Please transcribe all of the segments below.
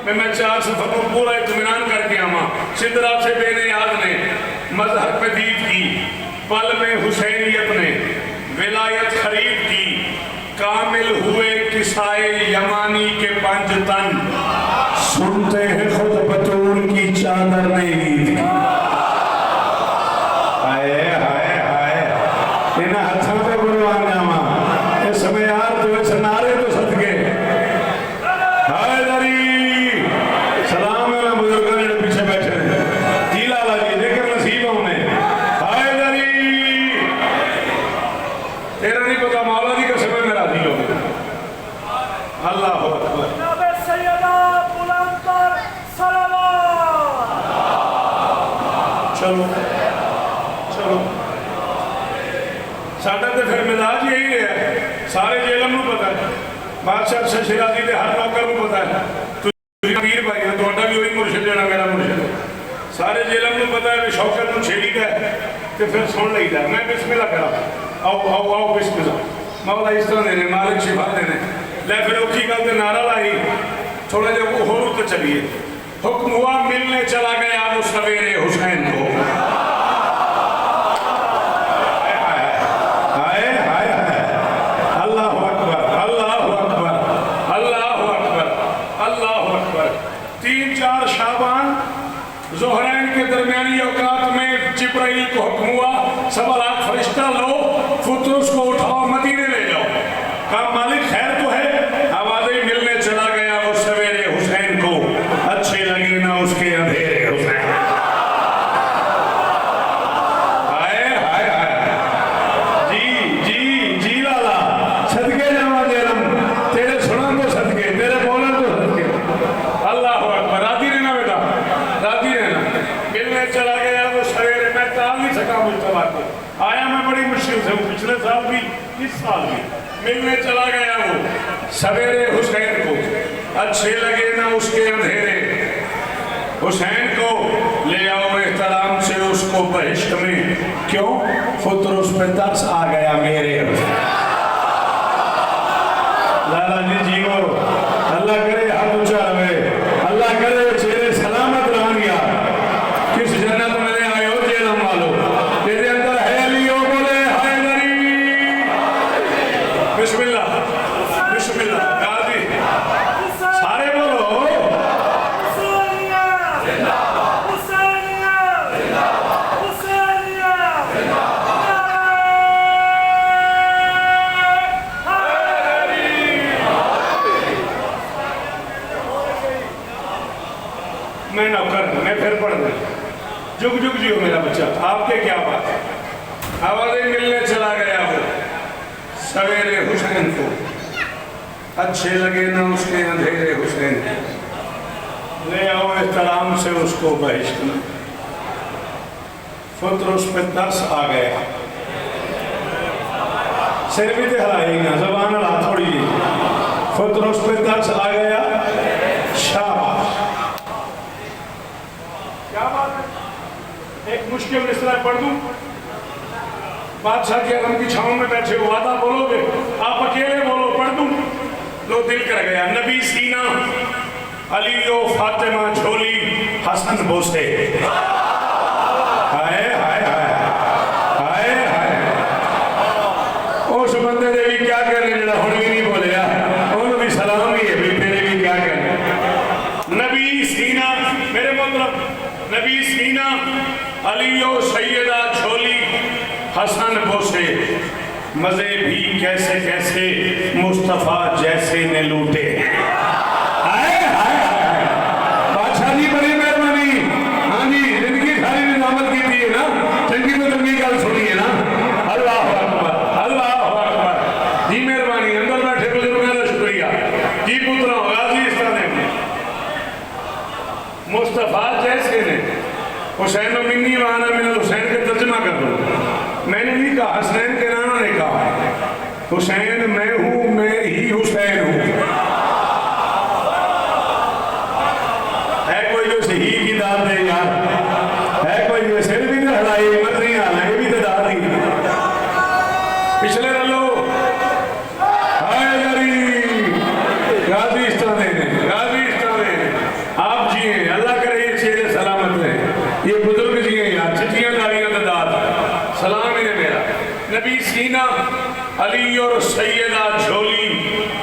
میں 4 سفر کو پورا اطمینان کر کے آما سدرا سے بے نیاز نے مظہر پہ دید کی پل میں حسینیت نے ولایت خرید کی کامل ہوئے کسائے یمانی کے 5 تن سنتے ہیں خود بطول کی چادر نے عید کی آئے آئے آئے انہیں ہتھوں پہ بلوان جاما اس میں یار تو ایسے نعرے تو صدقے حیدری سلام ہے نا بزرگاں نے پیچھے بیٹھے ہیں جی لالا جی دیکھر نصیب ہوں نے حیدری تیرا نہیں پتا مولا جی کا سمے میرا دل ہو اللہ اکبر جناب سیدہ بلند پر صلوات چلو چلو ساڑھا تے پھر مزاج یہی ہے سارے جیلم نو پتا ہے بادشاہ سے شرازی دے ہر نوکر نو پتا ہے تجھے پیر بھائی ہے تو اٹھا بھی وہی مرشد جانا میرا مرشد ہے سارے جیلم نو پتا ہے شوکت نو چھیڑی گئے کہ پھر سن لئی دا میں بسم اللہ کرا آؤ بسم اللہ مولا اس طرح دینے مالک شفا دینے لے پھر اکھی گل تے نعرہ لائی تھوڑا جب وہ ہورو تو چلیے حکم ہوا ملنے چلا گیا وہ سویرے حسین کو ظہرین کے درمیانی اوقات میں جبرائیل کو حکم ہوا 7 لاکھ فرشتہ لو فطرس کو اٹھاؤ مدینے لے جاؤ کہا مالک خیر تو ہے آوازیں ملنے چلا گیا وہ سویرے حسین کو اچھے لگے نہ اس کے اندھیرے حسین آئے آئے آئے جی لالا صدقے جاما جیلم تیرے سنن تو صدقے تیرے بولن تو صدقے اللہ اکبر راضی رہنا بیٹا راضی رہنا ملنے چلا گیا وہ سویرے میں تال نہیں سکا مجتبہ کو آیا میں بڑی مشکل سے ہوں پچھلے سال بھی اس سال بھی ملنے چلا گیا وہ سویرے حسین کو اچھے لگے نہ اس کے اندھیرے حسین کو لے آؤ احترام سے اس کو بہشت میں کیوں فطر اس پہ ترس آ گیا میرے لالا جی جیو اللہ کرے ہاتھ اونچا رہے اللہ کرے چہرے سلامت رہن گیا کس جنت میں نے آئے ہو جیلم والو تیرے اندر ہے علیو بولے حیدری بسم اللہ بسم اللہ غازی سارے بولو حسینیہ حسینیہ حسینیہ میں نوکر ہوں میں پھر پڑھ دوں جگ جگ جی ہو میرا بچہ آپ کے کیا بات ہے آوازیں ملنے چلا گیا وہ سویرے حسین کو اچھے لگے نہ اس کے اندھیرے حسین لے آؤ احترام سے اس کو بہشت میں فطر اس پہ ترس آ گیا سر بھی دہرائی نا زبان اللہ تھوڑی جی فطر اس پہ ترس آ گیا شاباش کیا بات ہے ایک مشکل مصرع پڑھ دوں بادشاہ کے علم کی چھاؤں میں بیٹھے ہو وعدہ بولو گے آپ اکیلے بولو پڑھ دوں لو دل کر گیا نبی سینہ علی و فاطمہ جھولی حسن بوسے ہائے ہائے ہائے ہائے ہائے اس بندے دے بھی کیا کرنے جڑا ہن بھی نہیں بولیا انہوں بھی سلام ہی ہے بھی تیرے بھی کیا کرنے نبی سینہ میرے مطلب نبی سینہ علی و سیدہ جھولی حسن بوسے مزے بھی کیسے کیسے مصطفیٰ جیسے نے لوٹے آئے آئے آئے بادشاہ جی بڑی مہربانی ہاں جی زندگی ساری نظامت کی تھی نا چنگی تو چنگی گل سنیے نا اللہ اکبر اللہ اکبر جی مہربانی اندر بیٹھے بزرگوں کا شکریہ جی پترا غازی اس طرح دیکھیں مصطفیٰ جیسے نے حسین و منی وانا من الحسین کے ترجمہ کر دو میں نے نہیں کہا حسنین کے نانا نے کہا حسین میں ہوں میں ہی حسین ہوں ہے کوئی جو صحیح کی داد دے یار ہے کوئی جو سر بھی نہ ہلائی مت نہیں آنا یہ بھی تو داد دی پچھلے رلو ہائے جاری غازی اس طرح دینے غازی اس طرح دینے نبی سینا علی اور سیدہ جھولی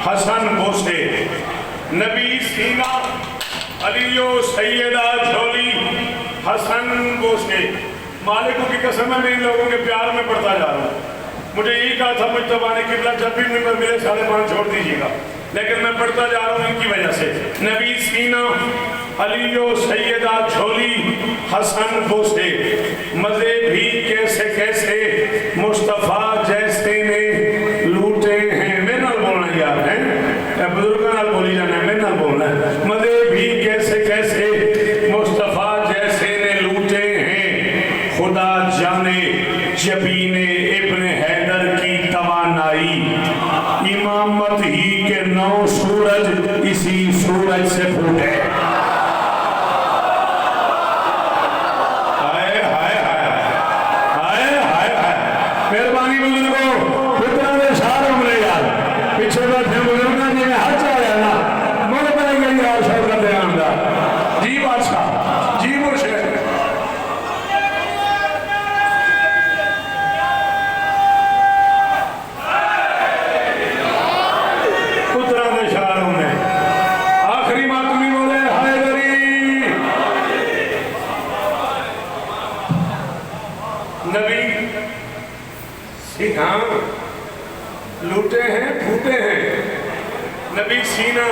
حسن بوسے نبی سینا علی و سیدہ جھولی حسن بوسے مالکوں کی قسم ہے میں ان لوگوں کے پیار میں پڑھتا جا رہا ہوں مجھے یہی کہا تھا مجتبہ نے قبلہ جب بھی ممبر ملے 5.5 چھوڑ دیجیے گا لیکن میں پڑھتا جا رہا ہوں ان کی وجہ سے نبی سینا علی و سیدہ جھولی حسن بوسے مزے بھی کیسے کیسے مصطفیٰ جیسے نے لوٹے ہیں میں نہ بولنا یار ہے بزرگاں نال بولی جانا ہے میں نہ بولنا ہے مزے بھی کیسے کیسے مصطفیٰ جیسے نے لوٹے ہیں خدا جانے جبین ابن حیدر کی توانائی امامت ہی کے 9 سورج اسی سورج سے پھوٹے مہربانی بزرگوں کتنا دے شاہ عمرے یار پیچھے بیٹھے بزرگاں جی میں ہر چاہ رہا نا مجھے پڑے گئی اور شاہ کر دے آمدہ جی بادشاہ جی مرشد کتنا دے شاہ عمرے آخری ماتمی بولے حیدری نبی ہاں لوٹے ہیں پھوٹے ہیں نبی سینا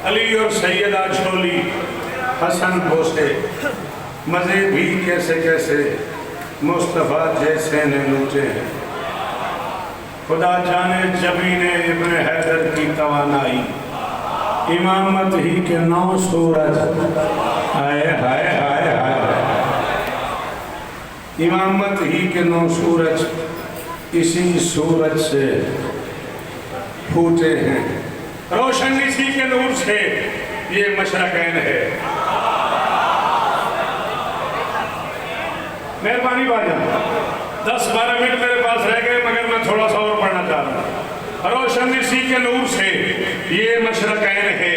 علی اور سیدہ جھولی حسن بوسے مزے بھی کیسے کیسے مصطفیٰ جیسے نے لوٹے ہیں خدا جانے جبین ابن حیدر کی توانائی امامت ہی کے 9 سورج ہائے ہائے ہائے ہائے امامت ہی کے 9 سورج اسی سورج سے پھوٹے ہیں روشن اسی کے نور سے یہ مشرقین ہے مہربانی باجان 10-12 منٹ میرے پاس رہ گئے مگر میں تھوڑا سا اور پڑھنا چاہ رہا ہوں روشن اسی کے نور سے یہ مشرقین ہے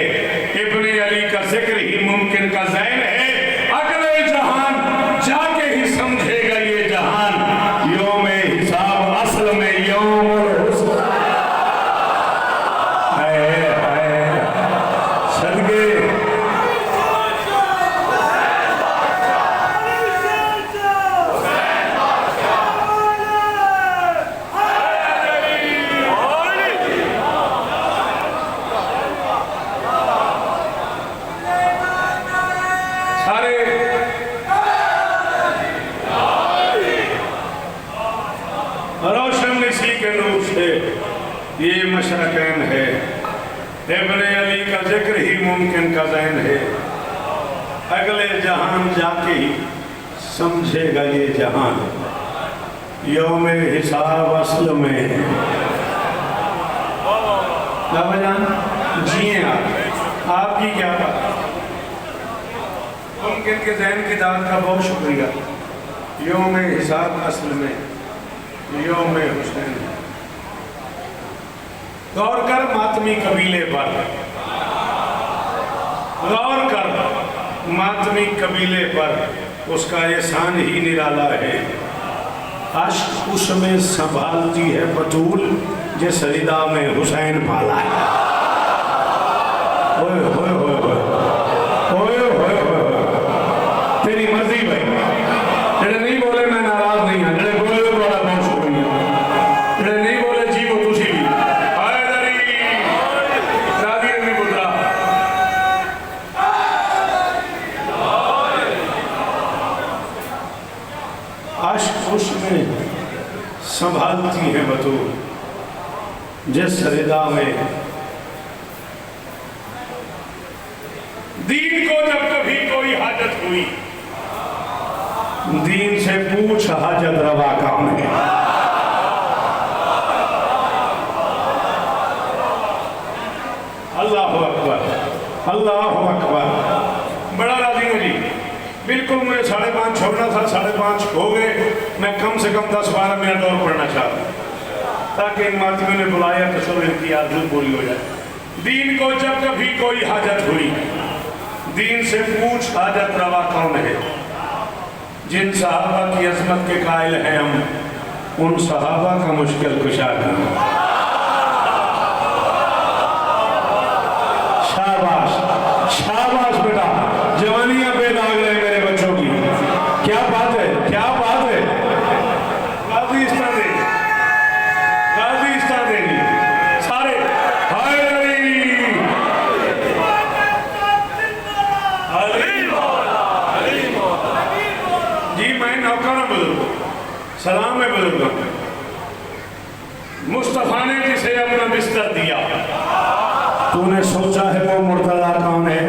ابن علی کا ذکر ہی ممکن کا زین ہے اگلے جہان جا کے ہی سمجھے گا یہ جہان یوم حساب اصل میں یوم الحساب صدقے روشن اسی کے نور سے یہ مشرقین ہے ابن علی کا ذکر ہی ممکن کا ذہن ہے اگلے جہان جا کے ہی سمجھے گا یہ جہان یوم حساب اصل میں بابا جان جیئیں آپ کی کیا بات ممکن کے ذہن کی داد کا بہت شکریہ یوم حساب اصل میں یوم حسین غور کر ماتمی قبیلے پر غور کر ماتمی قبیلے پر اس کا احسان ہی نرالا ہے عشق اس میں سنبھالتی ہے بطول جس ردا میں حسین پالا ہے ہوئے ہوئے ہوئے ہوئے ہوئے ہوئے تیری مرضی بھائی جڑے نہیں بولے میں ناراض نہیں ہوں جڑے بولے تو بڑا بہت شکریہ جڑے نہیں بولے جی وہ تسی بھی حیدری دادی نے پترا عشق اس میں سنبھالتی ہے بطول جس ردا میں دین کو جب کبھی کوئی حاجت ہوئی دین سے پوچھ حاجت روا کام ہے اللہ اکبر اللہ اکبر بڑا راضی ہوں جی بالکل مجھے 5:30 چھوڑنا تھا 5:30 ہو گئے میں کم سے کم 10-12 منٹ اور پڑھنا چاہتا ہوں تاکہ ان ماتمیوں نے بلایا تو سب ان کی آرزو پوری ہو جائے دین کو جب کبھی کوئی حاجت ہوئی دین سے پوچھ حاجت روا کون ہے جن صحابہ کی عظمت کے قائل ہیں ہم ان صحابہ کا مشکل کشا کرنا. شاباش شاباش بیٹا, جوانیاں پہ داغ رہے میرے بچوں کی. کیا بات ہے, کیا بات ہے. غازی استادی, غازی استادی سارے ہائے جی. میں نوکر ہوں بزرگ, سلام ہے بزرگ. مصطفیٰ نے جسے اپنا بستر دیا, تو نے سوچا ہے وہ مرتضیٰ کون ہے؟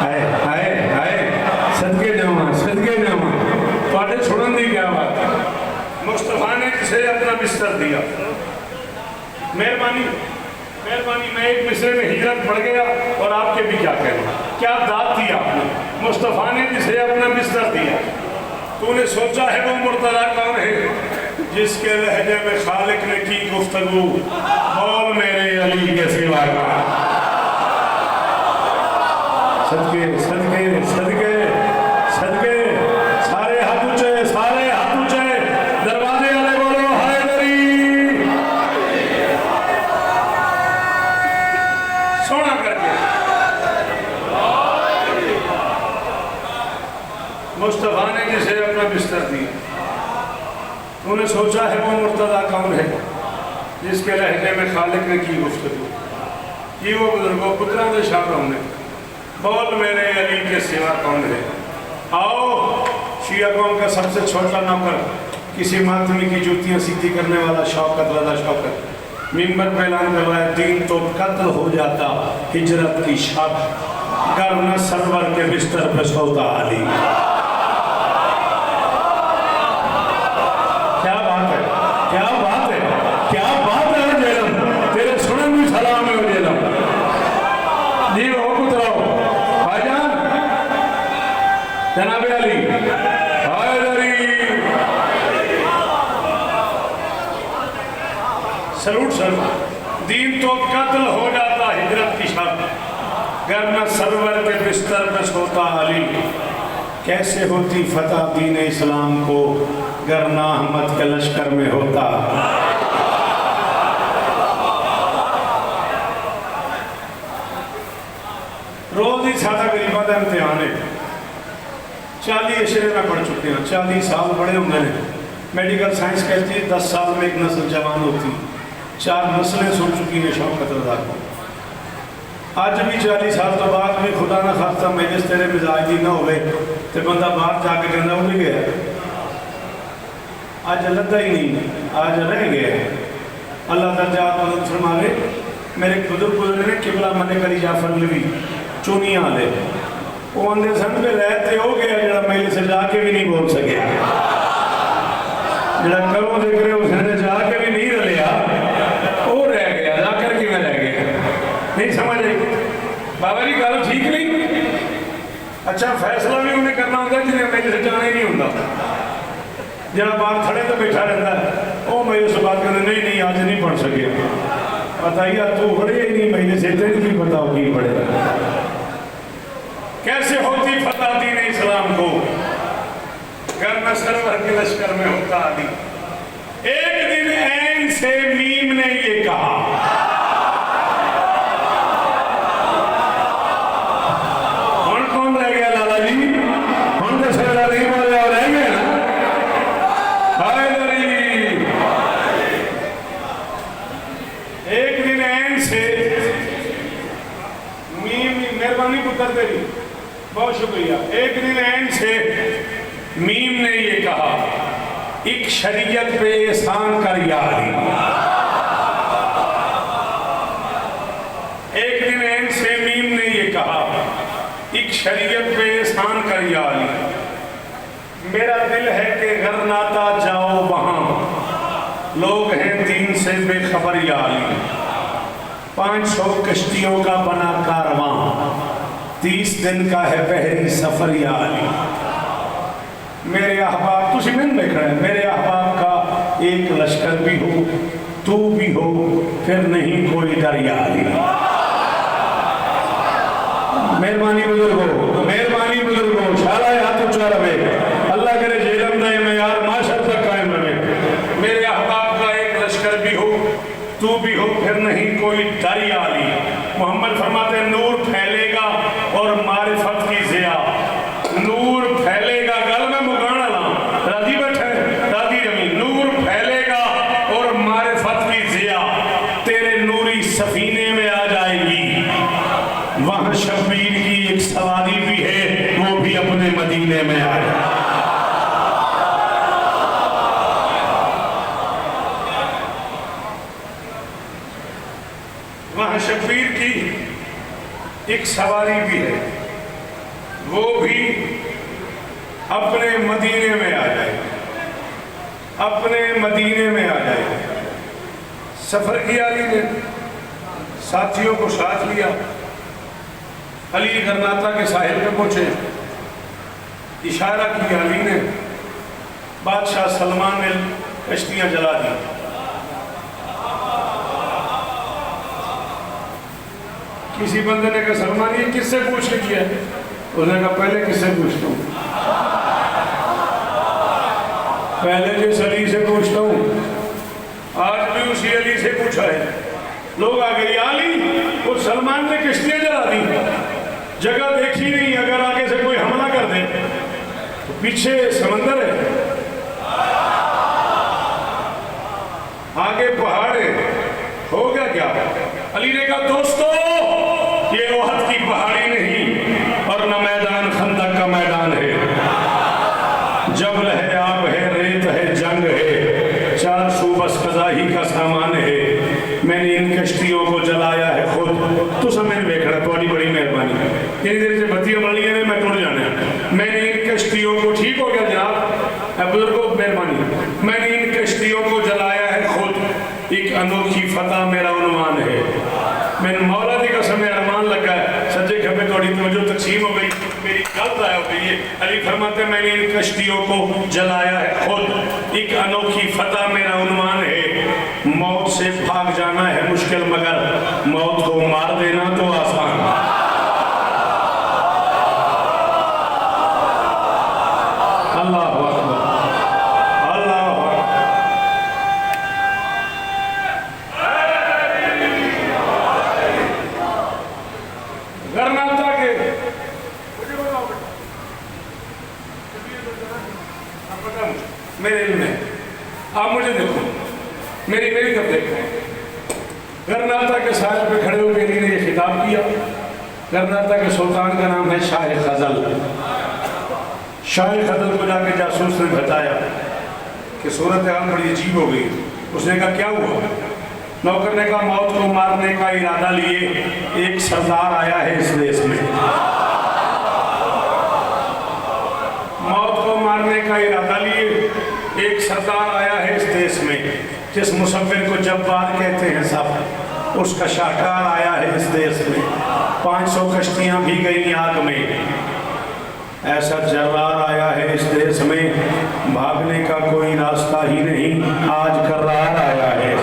ہائے ہائے ہائے, صدقے جاواں صدقے جاواں, تواڈے سنن دی کیا بات ہے. مصطفیٰ نے جسے اپنا بستر دیا. مہربانی مہربانی, میں ایک مصرے میں ہجرت پڑھ گیا اور آپ کے بھی کیا کہنا. کیا داد دیا آپ نے. مصطفیٰ نے جسے اپنا بستر دیا, تو نے سوچا ہے وہ مرتضیٰ کون ہے؟ جس کے لہجے میں خالق نے کی گفتگو, بول میرے علی کے سوا کا. صدقے صدقے صدقے صدقے, سارے ہاتھ اونچے, سارے ہاتھ اونچے, دروازے والے بولو حیدری. سونا کر کے مصطفیٰ نے جسے اپنا بستر دیا, تو نے سوچا ہے وہ مرتضیٰ کون ہے؟ جس کے لہجے میں خالق نے کی گفتگو. یہ وہ بزرگوں پتروں دے شاہراہوں نے, بول میرے علی کے سوا کون ہے. آؤ, شیعہ قوم کا سب سے چھوٹا نوکر, کسی ماتمی کی جوتیاں سیدھی کرنے والا شوکت رضا شوکت, ممبر پہ اعلان کروایا دین تو قتل ہو جاتا ہجرت کی شب, گر نہ سرور کے بستر پہ سوتا علی. کیا بات ہے, کیا بات ہے, کیا بات ہے. جیلم تیرے سنن بھی سلام ہے. جیلم جی وہ کتراؤ بھائی جان, جناب علی حیدری, سلوٹ سر. دین تو قتل ہو جاتا ہجرت کی شب, گر نہ سرور کے بستر پہ سوتا علی. کیسے ہوتی فتح دین اسلام کو, گر نہ احمد کے لشکر میں ہوتا. روز ہی سادہ غریبہ کا امتحان ہے. 40 اشرے میں پڑھ چکے ہیں, 40 سال بڑے ہوں نے. میڈیکل سائنس کہتی ہے 10 سال میں ایک نسل جوان ہوتی. 4 نسلیں سن چکی ہیں شوکت رضا کو. آج بھی 40 سال تو بعد بھی خدا نہ خواستہ مجلس تیرے مزاج دی نہ ہوئے تو بندہ باہر جا کے کہنا ہو بھی گیا. آج لگتا ہی نہیں, آج رہ گیا. اللہ درجات مدد فرماوے. میرے بزرگ نے قبلہ ملک علی جعفر لوی چونیاں لے, وہ اندھے سن پہ رہتے ہو گیا جڑا مجلس سے جا کے بھی نہیں بول سکے, جڑا کرو ذکر اس نے جا کے بھی نہیں رلیا, وہ رہ گیا. جا کر کے میں رہ گیا. نہیں سمجھ رہی بابا جی, گل ٹھیک نہیں. اچھا فیصلہ بھی انہیں کرنا ہوتا ہے جنہیں مجلس سے جانا ہی نہیں ہوتا. جڑا باہر کھڑے تو بیٹھا رہتا ہے, وہ مجلس سے بات کرتے نہیں نہیں آج نہیں پڑھ سکے. بتائیے تو پڑھے ہی نہیں مجلس سے, تیرے کی بتاؤ کی پڑھے. کیسے ہوتی فتح دین اسلام کو, گر نہ سرور کے لشکر میں ہوتا علی. ایک دن عین سے میم نے یہ کہا. ہن کون رہ گیا لالا جی, ہن تو سیدہ نہیں بولے اور رہ گئے نا. حیدری ایک دن عین سے میم, مہربانی پتر تیری, بہت شکریہ. ایک دن عین سے میم نے یہ کہا, ایک شریعت پہ احسان کر یا علی. ایک دن عین سے میم نے یہ کہا, ایک شریعت پہ احسان کر یا علی. میرا دل ہے کہ غرناتا جاؤ وہاں, لوگ ہیں دین سے بے خبر یا علی. 500 کشتیوں کا بنا کارواں, 30 دن کا ہے بحری سفر یا علی. میرے احباب, تجھے من میں کھڑے, میرے احباب کا ایک لشکر بھی ہو, تو بھی ہو, پھر نہیں کوئی ڈر یا علی. مہربانی بزرگو, مہربانی بزرگو, چھالا ہاتھ اونچا رہے. اللہ کرے جیلم دائے میں یار معاشر تک قائم رہے. وہاں شبیر کی ایک سواری بھی ہے، وہ بھی اپنے مدینے میں آیا۔ وہاں شبیر کی ایک سواری بھی ہے، وہ بھی اپنے مدینے میں آ جائے، اپنے مدینے میں آ جائے۔ سفر کیا علی نے، ساتھیوں کو ساتھ لیا، علی غرناطہ کے ساحل پہ پہنچے، اشارہ کیا علی نے، بادشاہ سلمان نے کشتیاں جلا دی۔ کسی بندے نے کہا سلمان یہ کس سے پوچھ کے کیا ہے؟ اس نے کہا پہلے کس سے پوچھتا ہوں، پہلے جس علی سے پوچھتا ہوں، آج بھی اسی علی سے پوچھا ہے۔ لوگ آگے علی وہ سلمان نے کشتیاں جلا دی، جگہ دیکھی نہیں، اگر آگے سے کوئی حملہ کر دے تو پیچھے سمندر ہے، آگے پہاڑ ہے، ہو گیا کیا؟ علی نے کہا دوستو یہ احد کی پہاڑی نہیں اور نہ میدان خندق کا میدان ہے، جبل ہے، آب ہے، ریت ہے، جنگ ہے، چار سو بس قضائی کا سامان ہے۔ میں نے ان کشتیوں کو جلایا ہے خود، تو سب میں نے دیکھنا تھوڑی بڑی مہربانی، اتنی دیر سے بتیاں بڑھ لیے میں ٹوٹ جانا ہے۔ میں نے ان کشتیوں کو، ٹھیک ہو گیا جناب بزرگوں مہربانی، میں نے ان کشتیوں کو جلایا ہے خود، ایک انوکھی فتح میرا عنوان ہے۔ میں نے مولا دی قسم ارمان لگا ہے، سجے کھپے تھوڑی توجہ تقسیم ہو گئی، میری غلط ضائع ہو گئی ہے۔ علی فرماتے ہیں میں نے ان کشتیوں کو جلایا ہے خود، ایک انوکھی فتح میرا عنوان ہے۔ موت سے بھاگ جانا ہے مشکل مگر موت کو مار دینا تو آسان۔ اللہ اکبر، اللہ اکبر۔ غرناطہ کے میرے علم ہے، آپ مجھے دیکھو، میری طرف دیکھو۔ غرناطہ کے ساحل پہ کھڑے ہو کے علی نے یہ خطاب کیا۔ غرناطہ کے سلطان کا نام ہے شاہ خزل۔ شاہ خزل کو جا کے جاسوس نے بتایا کہ صورتحال بڑی عجیب ہو گئی۔ اس نے کہا کیا ہوا؟ نوکر نے کہا موت کو مارنے کا ارادہ لیے ایک سردار آیا ہے اس دیس میں، موت کو مارنے کا ارادہ لیے ایک سردار آیا ہے اس دیس میں، جس مصور کو جبار کہتے ہیں سب، اس کا شاہکار آیا ہے اس دیس میں، 500 کشتیاں بھی گئی آگ میں، ایسا جرار آیا ہے اس دیس میں، بھاگنے کا کوئی راستہ ہی نہیں، آج کرار آیا ہے۔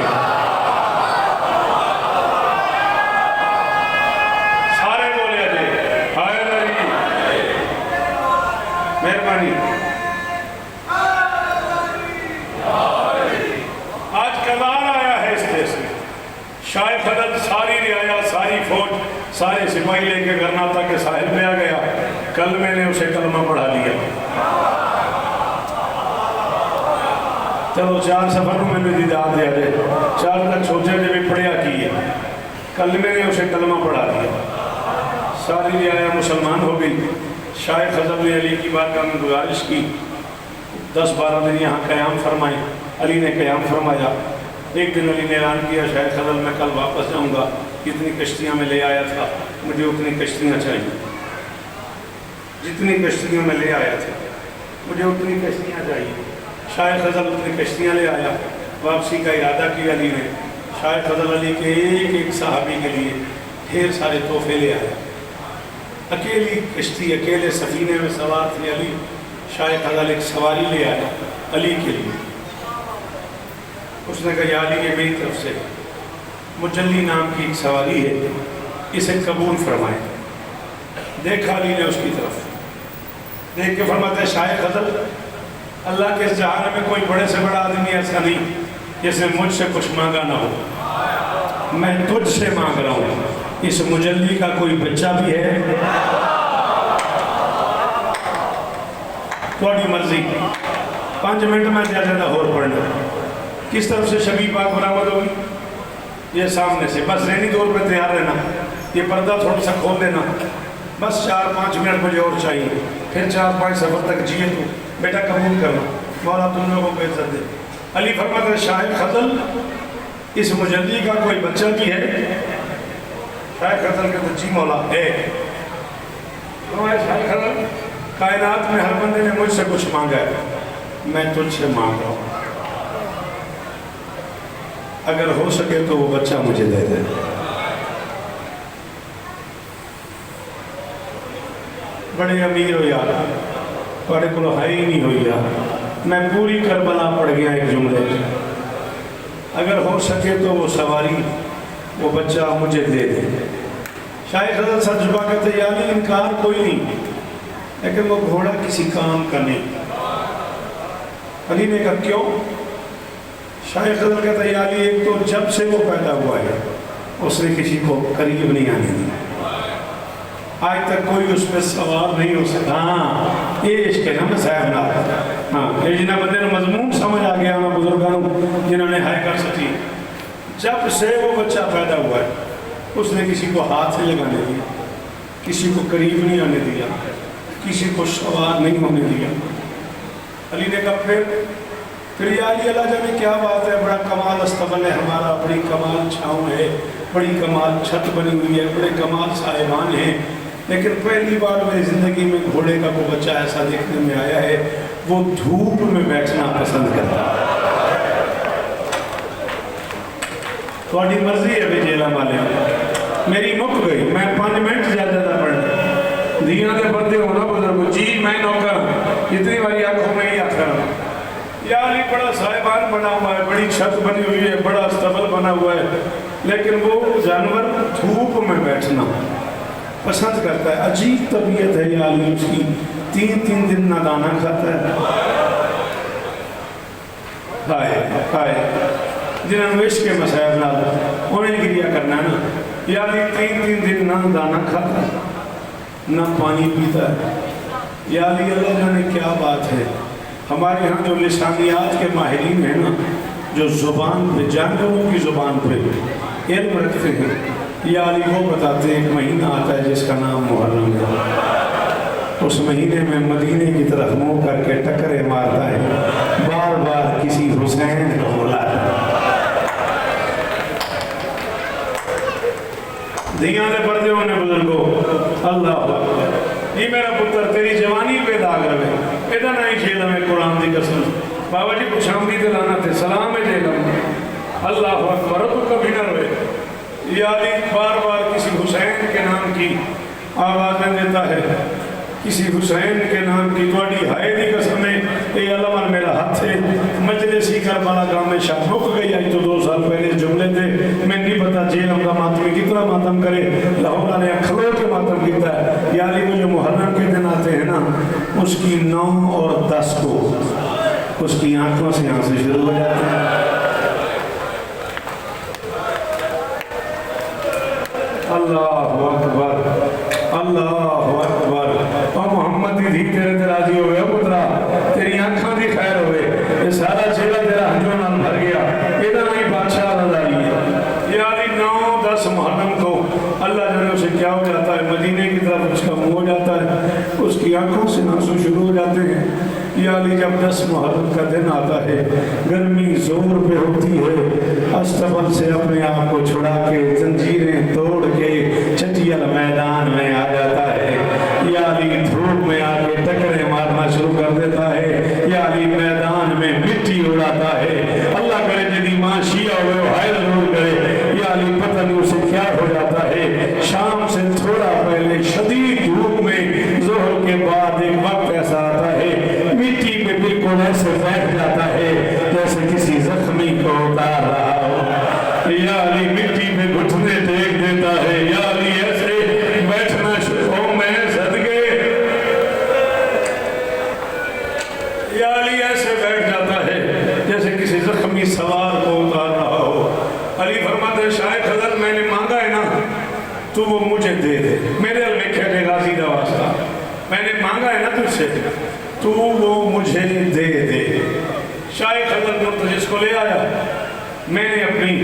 سارے بولے جائے ہائے علی، مہربانی، آج کرار آیا ہے اس دیس میں۔ شاہ خزل ساری رعایا، ساری فوج، سارے سپاہی لے کے غرناطہ کے ساحل پہ آ گیا۔ کل میں نے اسے کلمہ پڑھا لیا، چلو 4 سفر میں نے دیدار دیا جائے، 4 تک سوچے جب بھی پڑھیا کی ہے، کل میں نے اسے کلمہ پڑھا دیا، ساری رعایا مسلمان ہو گئی۔ شاہ خزل نے علی کی بارگاہ میں گزارش کی 10-12 دن یہاں قیام فرمائے۔ علی نے قیام فرمایا۔ ایک دن علی نے اعلان کیا شاہ خزل میں کل واپس جاؤں گا، جتنی کشتیاں میں لے آیا تھا مجھے اتنی کشتیاں چاہیے، جتنی کشتیوں میں لے آیا تھا مجھے اتنی کشتیاں چاہیے۔ شاہ خزل اتنی کشتیاں لے آیا، واپسی کا ارادہ کیا علی نے۔ شاہ فضل علی کے ایک صحابی کے لیے ڈھیر سارے تحفے لے آیا، اکیلی کشتی اکیلے سفینے میں سوار تھے علی۔ شاہ فضل ایک سواری لے آیا علی کے لیے، اس نے کہا یا علی یہ میری طرف سے مجلی نام کی ایک سواری ہے، اسے قبول فرمائے۔ دیکھا علی نے اس کی طرف، دیکھ کے فرماتا ہے شاہ فضل اللہ کے اس جہان میں کوئی بڑے سے بڑا آدمی ایسا نہیں جس نے مجھ سے کچھ مانگا نہ ہو، میں تجھ سے مانگ رہا ہوں، اس مجلی کا کوئی بچہ بھی ہے؟ تھوڑی مرضی، 5 منٹ میں زیادہ اور پڑھنا۔ کس طرف سے شبیہ پاک برآمد ہوگی؟ یہ سامنے سے، بس ذہنی طور پہ تیار رہنا، یہ پردہ تھوڑا سا کھول دینا، بس 4-5 منٹ مجھے اور چاہیے، پھر 4-5 سفر تک جیے تو بیٹا قبول کرنا، مولا تم لوگوں کو عزت دے۔ علی فرماتے ہیں شاہ خزل اس مجلی کا کوئی بچہ بھی ہے؟ شاہ خزل کہتے جی مولا ہے۔ شاہ خزل کائنات میں ہر بندے نے مجھ سے کچھ مانگا ہے، میں تجھ سے مانگ رہا ہوں، اگر ہو سکے تو وہ بچہ مجھے دے دے۔ بڑے امیر ہو یار، بڑے کو ہائی نہیں ہوئی یار، میں پوری کربلا پڑ گیا ایک جملے، اگر ہو سکے تو وہ سواری وہ بچہ مجھے دے دے۔ شاہ خزل سر جھکا کہتے یا علی انکار کوئی نہیں، لیکن وہ گھوڑا کسی کام کا نہیں۔ علی نے کہا کیوں؟ شاہ خزل کہتا ہے یا علی ایک تو جب سے وہ پیدا ہوا ہے اس نے کسی کو قریب نہیں آنے دیا، آج تک کوئی اس پہ سوار نہیں ہو سکتا۔ ہاں یہ عشق ہے نا میں صاحب نہ، ہاں یہ جنہ بندے نے مضمون سمجھ آ گیا نا بزرگانوں جنہوں نے ہائے کر سکی، جب سے وہ بچہ پیدا ہوا ہے اس نے کسی کو ہاتھ نہیں لگانے دیا، کسی کو قریب نہیں آنے دیا، کسی کو سوار نہیں ہونے دیا۔ علی نے کہا پھر یا علی اللہ جانے کیا بات ہے، بڑا کمال استقبال ہے ہمارا، بڑی کمال چھاؤں ہے، بڑی کمال چھت بنی ہوئی ہے، بڑے کمال صاحبان ہیں، لیکن پہلی بار میری زندگی میں گھوڑے کا کوئی بچہ ایسا دیکھنے میں آیا ہے وہ دھوپ میں بیٹھنا پسند کرتا ہے۔ تھوڑی مرضی ہے بھی جیلہ والے، میری مک گئی، میں 5 منٹ زیادہ پڑھنے دیاں دے بندے ہونا بزرگ جی میں نوکر اتنی باری آنکھوں میں ہی آتا رہا۔ یا علی بڑا صاحبان بنا ہوا ہے، بڑی چھت بنی ہوئی ہے، بڑا استقبال بنا ہوا ہے، لیکن وہ جانور دھوپ میں بیٹھنا پسند کرتا ہے۔ عجیب طبیعت ہے یا علی اس کی، 3 دن نہ دانا کھاتا ہے۔ ہائے جنہوں نے عشق کے مسائب نہ انہیں گریا کرنا ہے نا، یا علی 3 دن نہ دانا کھاتا ہے نہ پانی پیتا ہے۔ یا علی اللہ جانے کیا بات ہے، ہمارے ہاں جو لسانیات کے ماہرین ہیں نا، جو زبان پہ جانوروں کی زبان پہ علم رکھتے ہیں، یا علی وہ بتاتے ہیں ایک مہینہ آتا ہے جس کا نام محرم ہے، اس مہینے میں مدینے کی طرف منہ کر کے ٹکرے مارتا ہے، بار بار کسی حسین کو بلاتا ہے۔ دیاں دے پردے ہونے بزرگو اللہ یہ میرا پتر تیری جوانی پہ داغ رہے ایدہ نہ ہی جھیلہ میں قرآن دی قسم بابا جی کچھ ہم دی دلانا تھے سلام ہے جھیلہ میں اللہ اکبر تو کبھی نہ رہے۔ یا علی بار بار کسی حسین کے نام کی آوازیں دیتا ہے، کسی حسین کے نام کی توڑی ہائے دی قسم ہے اے علمان میرا ہاتھ ہے مجلسی کربلا گاہ میں شاہ رک گئی آئی تو 2 سال پہلے جملے تھے میں نہیں پتا جیلم کا ماتمی کتنا ماتم کرے لاہورہ نے کھلو کے ماتم کیتا ہے۔ یا علی وہ جو محرم کے دن آتے ہیں نا اس کی 9 اور 10 کو اس کی آنکھوں سے یہاں سے شروع ہو جاتے ہیں۔ اللہ اکبر اللہ اکبر اور محمد دی دھی تیرے راضی ہوئے پترا تیری آنکھاں دی خیر ہوئے یہ سارا چہرہ تیرا ہنجوں نال بھر گیا ادھر نہیں بادشاہ رضائی ہے۔ یہ علی 9-10 محرم کو اللہ جانے اسے کیا ہو جاتا ہے مدینے کی طرف اس کا منہ ہو جاتا ہے اس کی آنکھوں سے آنسو شروع ہو جاتے ہیں۔ یا علی جب 10 محرم کا دن آتا ہے گرمی زور پہ ہوتی ہے استبل سے اپنے آپ کو چھڑا کے زنجیریں توڑ کے چٹیل میدان میں آ جاتا ہے۔ یا علی دھوپ میں آ کے ٹکرے مارنا شروع کر دیتا ہے۔ یا علی میدان میں مٹی اڑاتا ہے۔ اللہ کرے جدی ماں شیعہ ہوئے وہ حائل ضرور کرے۔ یا علی پتہ نہیں اسے کیا ہو جاتا ہے شام سے تھوڑا پہلے شدید دھوپ میں ظہر کے بعد ایک وقت ایسا آتا ہے مٹی پہ بالکل ایسے بیٹھ جاتا ہے جیسے کسی زخمی کو اتار رہا ہو۔ یا علی مٹی پہ گھٹنے ٹیک دیتا ہے۔ یا علی ایسے بیٹھنا شروع میں صدقے یا علی ایسے بیٹھ جاتا ہے جیسے کسی زخمی سوار کو اتار رہا ہو۔ علی فرماتے ہیں شاہ خزر میں نے مانگا ہے نا تو وہ مجھے دے دے میرے لکھے دے غازی دا واسطہ میں نے مانگا ہے نا تجھ سے تو وہ مجھے دے دے۔ شاہ خزر مرتجس کو لے آیا میں نے اپنی